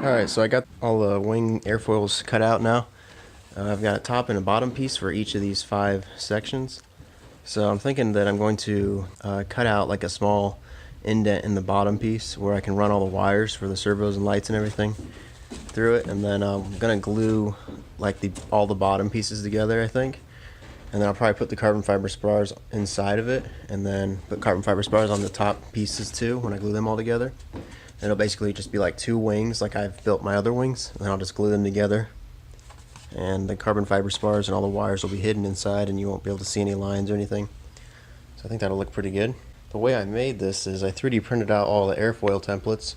Alright, so I got all the wing airfoils cut out now. I've got a top and a bottom piece for each of these 5 sections. So I'm thinking that I'm going to cut out like a small indent in the bottom piece where I can run all the wires for the servos and lights and everything through it, and then I'm going to glue like all the bottom pieces together, I think. And then I'll probably put the carbon fiber spars inside of it, and then put carbon fiber spars on the top pieces too when I glue them all together. And it'll basically just be like 2 wings like I've built my other wings, and then I'll just glue them together. And the carbon fiber spars and all the wires will be hidden inside, and you won't be able to see any lines or anything. So I think that'll look pretty good. The way I made this is I 3D printed out all the airfoil templates.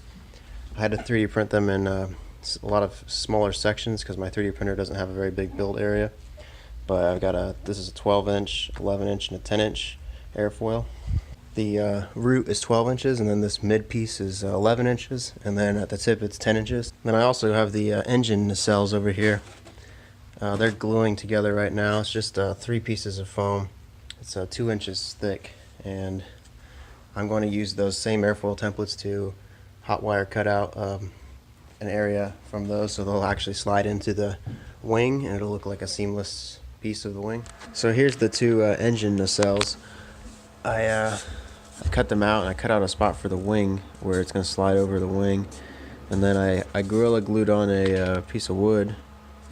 I had to 3D print them in a lot of smaller sections because my 3D printer doesn't have a very big build area. But I've got this is a 12-inch, 11-inch, and a 10-inch airfoil. The root is 12 inches, and then this mid piece is 11 inches, and then at the tip it's 10 inches. Then I also have the engine nacelles over here. They're gluing together right now. It's just 3 pieces of foam. It's 2 inches thick, and I'm going to use those same airfoil templates to hot wire cut out an area from those so they'll actually slide into the wing, and it'll look like a seamless piece of the wing. So here's the 2 engine nacelles. I cut them out, and I cut out a spot for the wing where it's going to slide over the wing, and then I Gorilla Glued on a piece of wood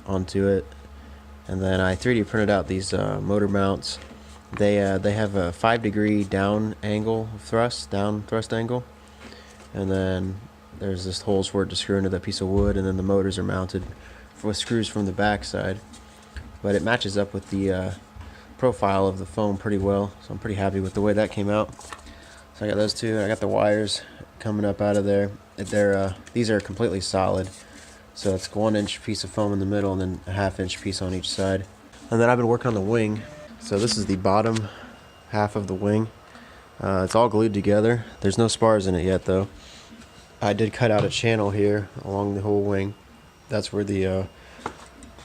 onto it, and then I 3D printed out these motor mounts. They have a 5-degree down angle down thrust angle, and then there's this holes for it to screw into that piece of wood, and then the motors are mounted with screws from the back side. But it matches up with the profile of the foam pretty well, so I'm pretty happy with the way that came out. So I got those 2, and I got the wires coming up out of there. These are completely solid, so it's a 1-inch piece of foam in the middle and then a 1/2-inch piece on each side. And then I've been working on the wing. So this is the bottom half of the wing. It's all glued together. There's no spars in it yet though. I did cut out a channel here along the whole wing. That's where the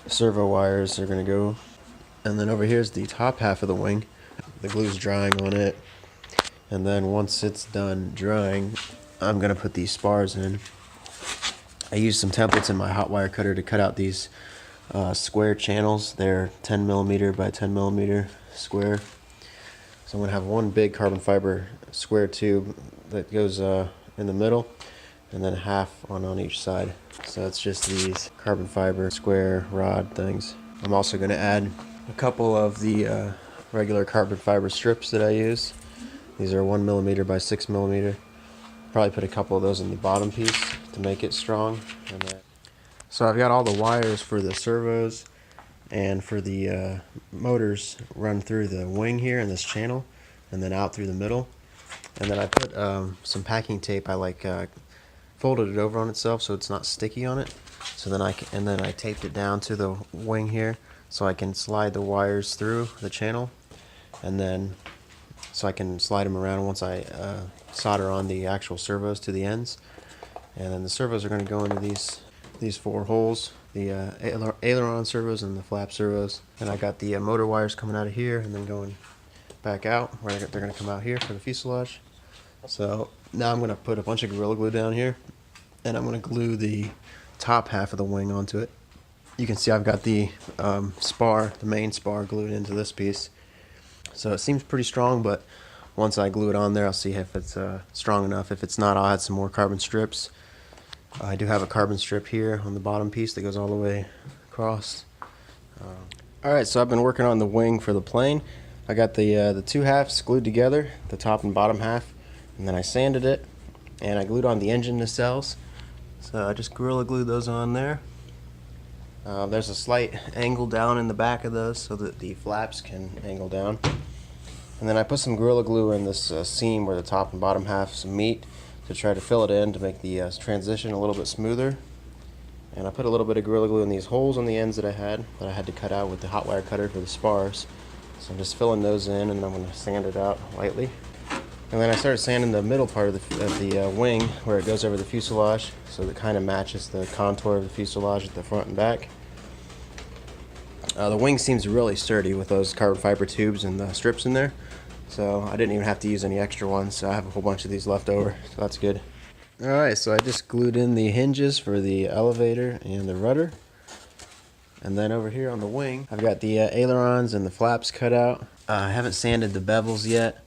servo wires are going to go. And then over here is the top half of the wing. The glue's drying on it. And then once it's done drying, I'm going to put these spars in. I used some templates in my hot wire cutter to cut out these square channels. They're 10mm by 10mm square. So I'm going to have one big carbon fiber square tube that goes in the middle, and then half on each side. So it's just these carbon fiber square rod things. I'm also going to add a couple of the regular carbon fiber strips that I use. These are 1mm by 6mm. Probably put a couple of those in the bottom piece to make it strong. So I've got all the wires for the servos and for the motors run through the wing here in this channel, and then out through the middle. And then I put some packing tape. I folded it over on itself so it's not sticky on it. So then I taped it down to the wing here so I can slide the wires through the channel, and then so I can slide them around once I solder on the actual servos to the ends. And then the servos are going to go into these 4 holes, the aileron servos and the flap servos. And I got the motor wires coming out of here and then going back out where they're going to come out here for the fuselage. So now I'm going to put a bunch of Gorilla Glue down here, and I'm going to glue the top half of the wing onto it. You can see I've got the the main spar glued into this piece. So it seems pretty strong, but once I glue it on there, I'll see if it's strong enough. If it's not, I'll add some more carbon strips. I do have a carbon strip here on the bottom piece that goes all the way across. Alright, so I've been working on the wing for the plane. I got the 2 halves glued together, the top and bottom half, and then I sanded it, and I glued on the engine nacelles. So I just Gorilla Glued those on there. There's a slight angle down in the back of those so that the flaps can angle down. And then I put some Gorilla Glue in this seam where the top and bottom halves meet to try to fill it in to make the transition a little bit smoother. And I put a little bit of Gorilla Glue in these holes on the ends that I had to cut out with the hot wire cutter for the spars. So I'm just filling those in, and then I'm going to sand it out lightly. And then I started sanding the middle part of the wing where it goes over the fuselage, so that it kind of matches the contour of the fuselage at the front and back. The wing seems really sturdy with those carbon fiber tubes and the strips in there, so I didn't even have to use any extra ones. So I have a whole bunch of these left over, so that's good. Alright, so I just glued in the hinges for the elevator and the rudder. And then over here on the wing, I've got the ailerons and the flaps cut out. I haven't sanded the bevels yet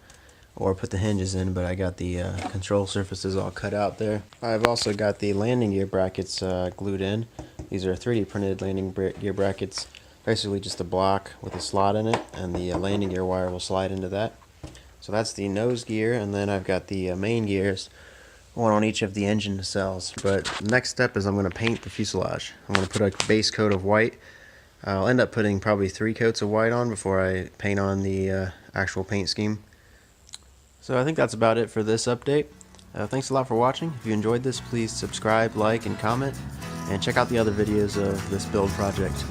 or put the hinges in, but I got the control surfaces all cut out there. I've also got the landing gear brackets glued in. These are 3D printed landing gear brackets. Basically just a block with a slot in it, and the landing gear wire will slide into that. So that's the nose gear, and then I've got the main gears, one on each of the engine nacelles. But next step is I'm going to paint the fuselage. I'm going to put a base coat of white. I'll end up putting probably 3 coats of white on before I paint on the actual paint scheme. So I think that's about it for this update. Thanks a lot for watching. If you enjoyed this, please subscribe, like, and comment, and check out the other videos of this build project.